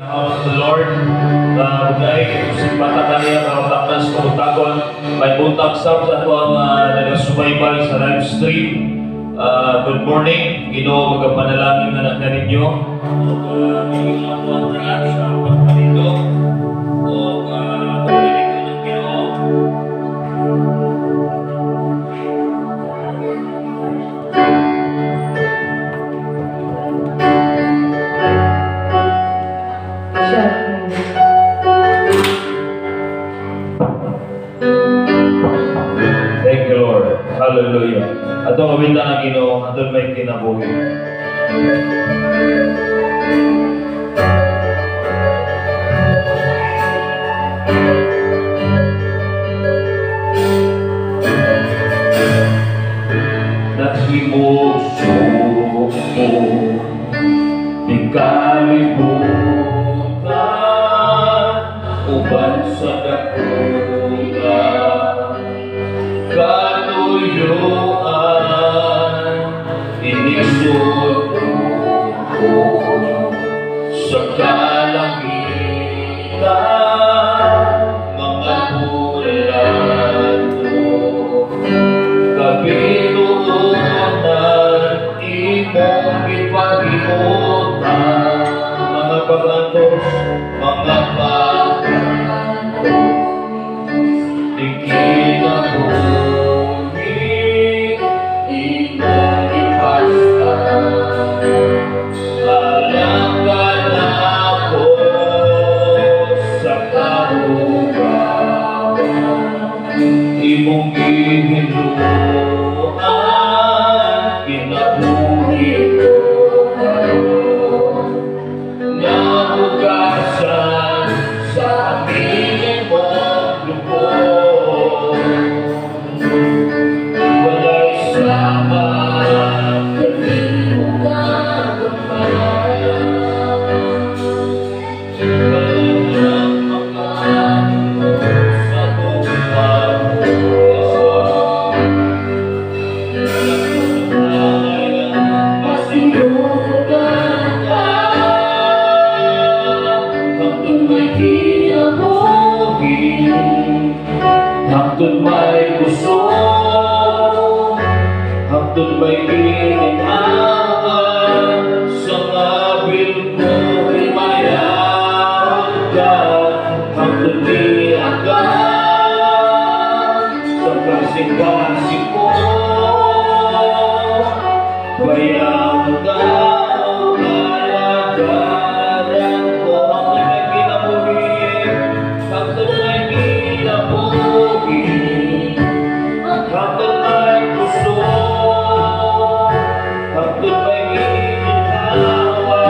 The Lord, dahil simpata kaniya kautaknas kautagon, may buntag sab sa atong nagasubaybay sa live stream. Good morning, Ginoo, magapanalangin na ninyo. Ginoo ang mga sa pagpalito o pagpalito ng Ginoo. Thank you, Lord. Hallelujah. Atong kabinda ng Ginoo, atong may kinabuhi. Nahimuso mo, di kalibutan, uban sa dakulan, katuyuan, inisod ko sa kalangitan, mga bulan mo, kabilunan, imong ipag-imutan, mga pag-antos, mga pag-antos, di kinabuhi, imong ipastan, alam ka na po sa kahugawan, imong gihinuan, kinabuhi ko karon, nahugasan sa aming mong lubong, walay sama, kalimutan ang pangalan, walang makaano sa buhay mo. Hangtod may gusto, hangtod may ginawa, sa ngabil ko himayaan ka, hangtod di agad, sa kasing-kasing ko, bayang daw alagaran ko, hangtod may kinabuhi, hangtod may kinabuhi, hangtod may gusto, hangtod may ginhawa,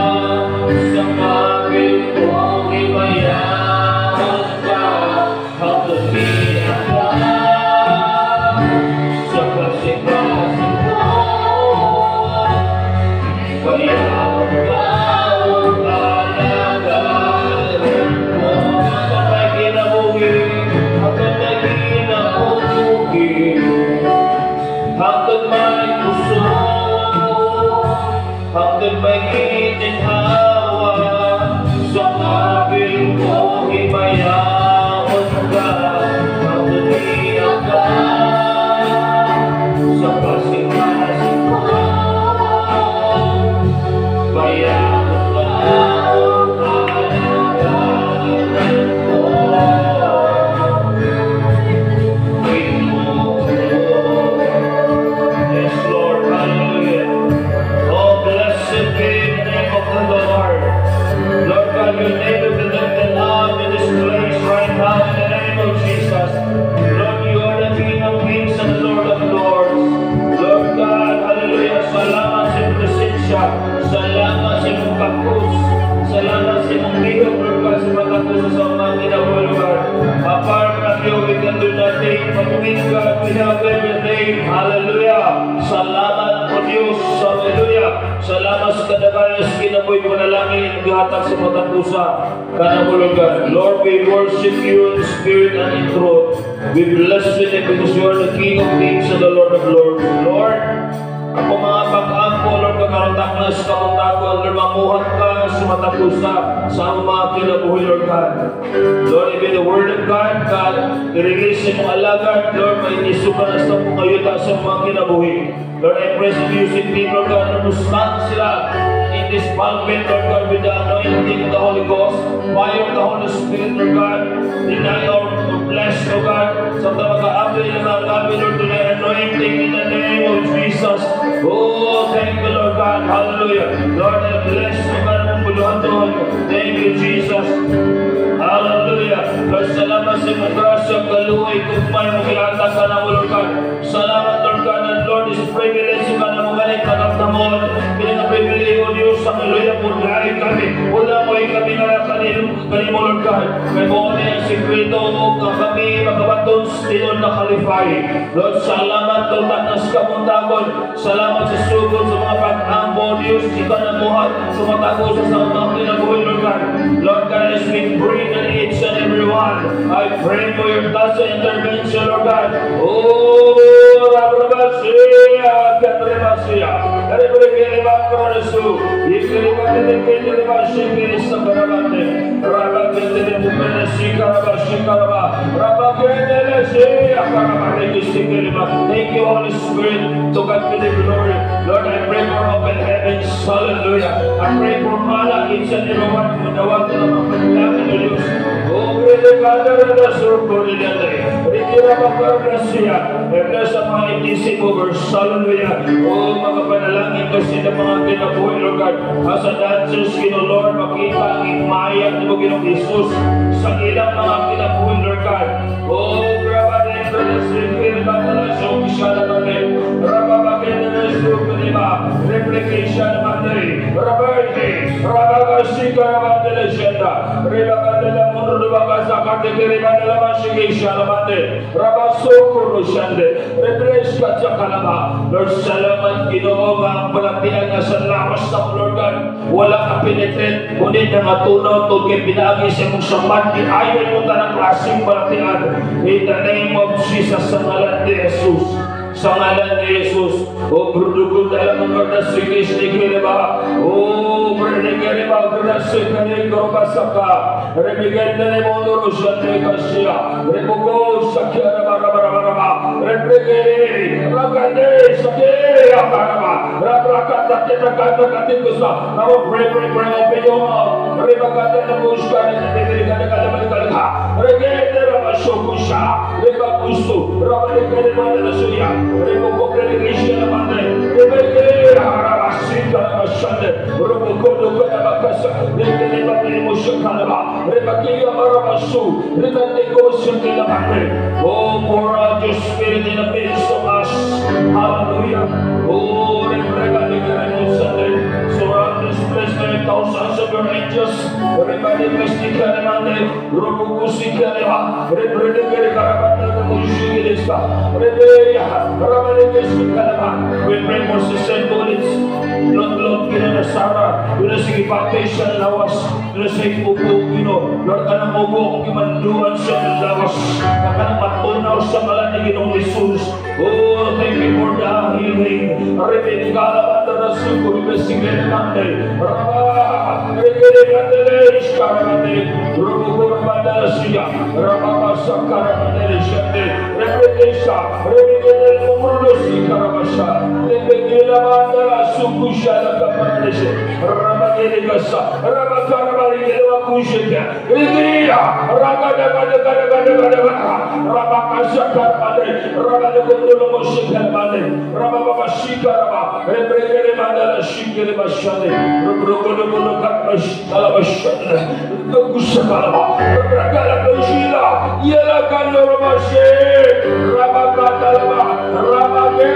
sa mabil kong himayaan ka, hangtod di agad, sa kasing-kasing ko, bayang daw alagaran ko, hangtod may kinabuhi, hangtod may kinabuhi, hangtod may gusto, hangtod may ginhawa, sa mabil ko himayaan ka, hangtod di agad, sa kasing-kasing ko, bayang daw alagaran ko. Yes, Lord, hallelujah. Oh, blessed be the name of the Lord. Lord God, your name is lifted up in this place right now in the name of Jesus. Lord, you are the King of Kings and the Lord of Lords. Lord God, hallelujah. Salamat sa iyong presensya. Salamat sa iyong kapus. Salamat sa iyong lihok, Lord God, sa mga kapus sa mga ginawa, Lord. Apart from you, we can do nothing. But with God, we have everything. Hallelujah. Salamat po Diyos. Hallelujah. Salamat sa kadagayos kinaboy panalangin gahatag sa mga pusa. Kanabulugan. Lord, we worship you in spirit and in truth. We bless you because you are the King of Kings and the Lord of Lords. Lord, ako mga pag-ampo, Lord pagkakaroon sa kamuntagon, Lord, mamuhat ka sa matapusa sa among mga kinabuhi, Lord God. Lord, even the word of God, God, i-release sa mga alagad, Lord, may isukan na sa mga kayuta sa mga kinabuhi. Lord, I pray sa music team, Lord God, na stand sila in this pulpit, Lord God, with the anointing of the Holy Ghost, fire of the Holy Spirit, Lord God, deny or bless, Lord God, sa mga-abli na mga gabi, Lord, to the anointing in the name of Jesus. Oh, thank you, Lord God, hallelujah. Lord, I bless, Lord God, ang buluhan doon. Thank you, Jesus. Hallelujah. Lord, salamat sa mga grasya, kaluhay, kumay, mag-iata ka na mo, Lord God. Salamat, Lord God, and Lord, is privilege ka na mga nagtatamon. Pinaka-privilege o Diyos, sa kaluya po dahil kami. Wala mo yung kami na kanimo, Lord God. May buwan na yung sikreto mo, kami magabatong still na kalifay. Lord, salamat, Lord, tatas kapuntagon. Salamat sa sugod sa mga pag-ambo, Diyos, ikaw na buhat, sumatago sa mga kinabuhi, Lord God. Lord God, as we bring on each and every one, I pray for your touch and intervention, Lord God. Oh, Rabrabasiya, Katrabasiya, Rebrigeliba Kronesu, Ikeliba Keleba Shikirisa Karabate, Rabakele Bumenesi Karabashikaraba, Rabakele Siya Karabate Shikeliba. Thank you, Holy Spirit, to God be the glory. Lord, I pray for open heavens, hallelujah. I pray for Mala, each and every one, Munawag na mga paglamin ng Diyos. Oh, really, Father, na surpuri nila. Rikira Bakarabasiya, bless ang mga itisip over, hallelujah. Oh, mga panalangin ko sila mga kinabuhi, Lord God. As a dancers, Lord, makita ang imayan ni Panginoong Jesus sa ilang mga kinabuhi, Lord God. Oh, grabe rin, Sikir, Batala, Sokisha, Naman, Rababakina, Sukuniba, Replication, Naman, Raberte, Rabakashika, Naman, Legenda, Rebakadela, Mundubakasa, Katekiribadela, Mashikisha, Naman, Rabasokuro, Shande, Represka, Chakalama. Lord, salamat, Ginoo, ang palapian na sa lakas ng Lord God. Wala ka pinitin, ngunit na matunaw ito kay pinagi sa mong samat, ayaw mo tanang klaseng palapian. In the name of Jesus, sa ngalan ni Jesus. Sa ngalan ni Jesus. O produko dalam mga nasigis ni Kiriba. O Bernigeriba, Grasik na ni Korobasaka. Rebigan na ni Mondoro siya ni Kasia. Rebugo sa Kiyaraba. Rebigeri, Ragane, sa Kiyaraba. Rabrakata, Kitakatikasa. Now pray, open your mouth. Rebagata na Mushka, Rebigani Kalabalikalika. Regete Rabashokusha, Rebakusto, Rabalikalima na Suya. Remoko Relegation naman Rebeke Harabasika Namashande Robokodo Kadabakasa Rekeleba Mushakalaba Rebakia Marabasu Rebeko Shakilabane. Oh, pour out your spirit in the midst of us. Hallelujah. Oh, Rebeka Sunday. Surround this place by thousands of your angels. Rebadi Mestika Namande Robokusika Leva Rebeke Karabata Mushilista Rebea. We pray for Sister Bullets, Lord, Sarah, sige foundation lawas, sige upo, Lord, kanang upo, kimanduan sa lawas, kanang matunaw sa ngalan ni Ginoong Jesus. Oh, thank you for the healing. Repeat God, the suko, sige naman, Raba, regere Ishkaramate, Rubukur Mandalasiya, Raba Sakaramate, Shande, Repetisha, Regere Murdosi Karamasa, Regela Mandala Sukusha, Kaparadeshe, Rabadeligasa, Rabakarabari, Kushika, Rigia, Rabakashakarabade, Rabakashikaramade, Rababashika, Regere Mandala Shikere Bashade, Rubukur Kalabashade, Kusakalaba, Ragala Kushila, Yela Kandorabashe, Rabakatalaba, Rabake,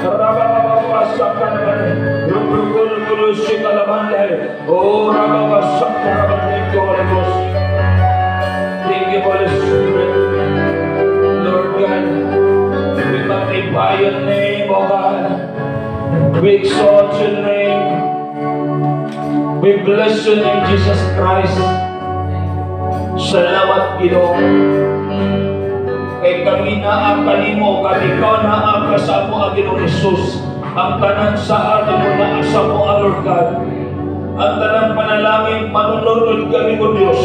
Rababashakarabade, Rubukur Shikalabande, Oh, Rababashakarabade, Holy Ghost. Thank you, Holy Spirit. Lord God, we magnify your name, O God. We exalt your name. We bless your name, Jesus Christ. Salamat, Ginoo. Kay kami na ang kanimo, kami ikaw na ang kasamo ang Ginoong Jesus. ang tanan sa atin mo na asa mo, Lord God. Ang tanang panalangin, manunod kami mo, Diyos.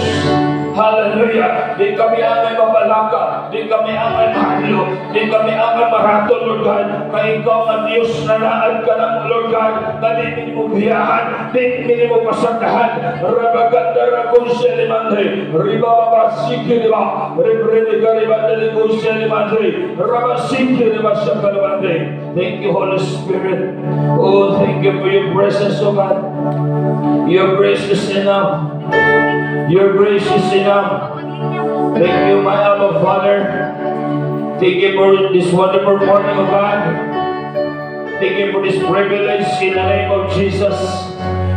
Hallelujah. Di kami angay mabalaka, di kami angay mahalo, di kami angay maraton, Lord God. Kaya ikaw ang Diyos na naan ka ng Lord God, na di mo biyahan, di mo pasandahan. Rabaganda rakong selimandre, ribababasiki riba, ribrede garibanda likong selimandre, rabasiki riba sa kalabandre. Thank you, Holy Spirit. Oh, thank you for your presence, oh God. Your grace is enough. Your grace is enough. Thank you, my Abba Father. Thank you for this wonderful morning, O God. Thank you for this privilege in the name of Jesus.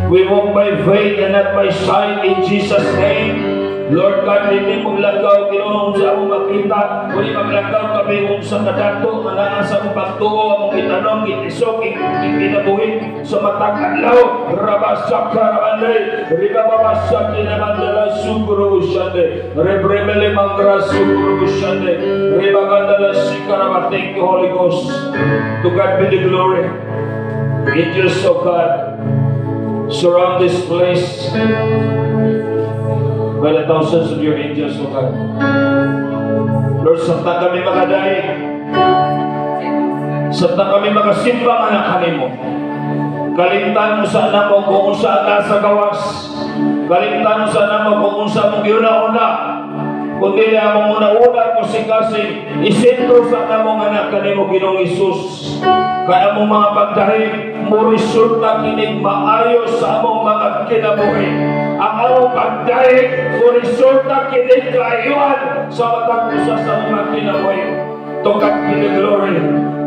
We walk by faith and not by sight in Jesus' name. Lord God, hindi mong lagaw, Ginoon sa among makita, hindi maglagaw kami kung sa kadato, mananang sa mong pagtuo, among itanong, itisok, ikinabuhin, sa matang adlaw, rabasak karamanay, ribababasak kinamandala suguro usyande, rebrebele mangra suguro usyande, ribagandala sikarama. Thank you, Holy Ghost. To God be the glory. Angels of God, surround this place by the thousands of your angels, O God. Lord, samtang kami makadaig, samtang kami makasimbang anak kami mo, kalimtan mo sa anak mo kung saan nasa gawas, kalimtan mo sa anak mo kung saan mong giuna-una, kundi na mong una-una kasing isentro sa anak mong anak kanimo, Ginoong Isus. Kaya mong mga pagdahig, mo resulta kinig maayo sa among mga kinabuhi. Ang among pagdahig, mo resulta kinig kaayuan sa matang usa sa mga kinabuhi. To God be the glory.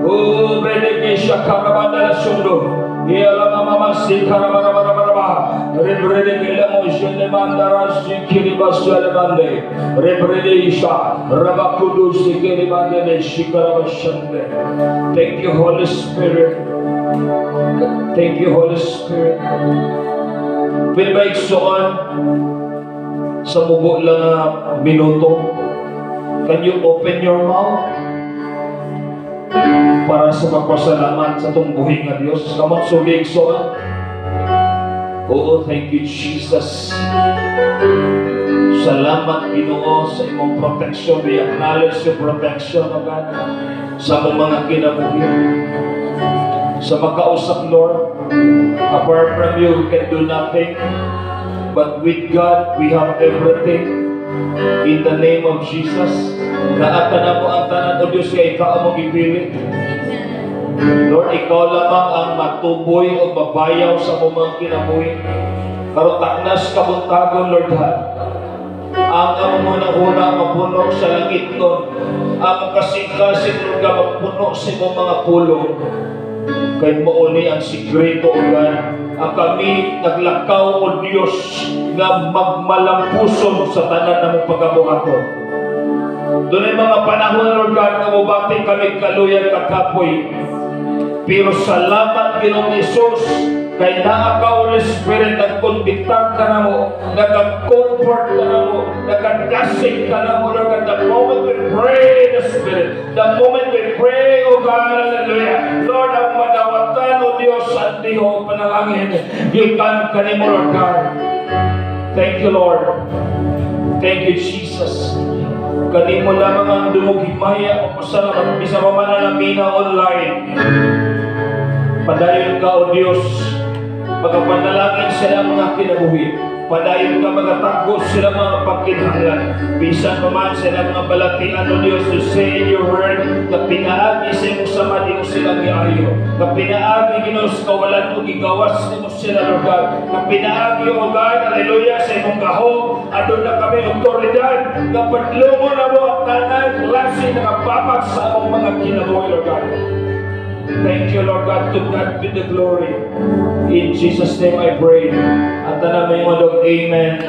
Oh, benedict siya karabanda na sundo. Ialam ang mamasi karabarabarabarabar. Rebrede kila mo siya lemandara si kiribasya lemande. Rebrede siya rabakudu si kiribande ne shikarabasyande. Thank you, Holy Spirit. Thank you, Holy Spirit. Pinbaiksoan sa mubo lang na minuto. Can you open your mouth para sa pagpasalamat sa itong buhay nga Diyos? Kamang suligsoan. Oo, thank you, Jesus. Salamat, Ginoo, sa imong protection. We acknowledge your protection, O God, sa mong mga kinabuhi. Sa makausap, Lord, apart from you, we can do nothing. But with God, we have everything. In the name of Jesus, naatan na mo ang tanan o Diyos kaya ikaw ang mag-ipili. Lord, ikaw lamang ang matuboy o babayaw sa mga kinabuhi. Karutaknas kabuntagon, Lord God. Ang among una mapuno sa langit nun, ang kasing-kasing Lord God, mapuno sa mga pulong. Kaya mauli ang sikreto, O God, ang kami naglakaw, O Diyos, nga magmalampuson sa tanan ng pagkabuhaton. Doon ay mga panahon, Lord God, na mabati kami kaluyan kakapoy. Pero salamat, Ginoong Isus, kay naa ka, Holy Spirit, nagkonbitang ka na mo, nagag-comfort ka na mo, nagag-dasig ka na mo, Lord God. The moment we pray in the Spirit, the moment we pray, O God, hallelujah, Lord, ang madawatan, O Diyos, at Diyo, panalangin, gikan ka ni mo, Lord God. Thank you, Lord. Thank you, Jesus. Kanimo lamang ang dumugimaya o pasalamat bisa pa mananamina online. Padayon ka, O Diyos, pagkapanalangin sila mga kinabuhi. Padayon ka magatagos sila mga pagkinahanglan. Bisan pa man sila mga balatian, O Diyos, to say in your word, kapinaagi sa imong sama, di mo sila giayo. Kapinaagi, Ginoo, sa kawalan mo, gigawas di mo sila, Lord God. Kapinaagi, O God, hallelujah, sa imong gahong, adun na kami, otoridad, kapadlungo na mo ang tanan, klase na kapapag sa among mga kinabuhi, Lord God. Thank you, Lord God. To God be the glory. In Jesus' name I pray. At na may amen.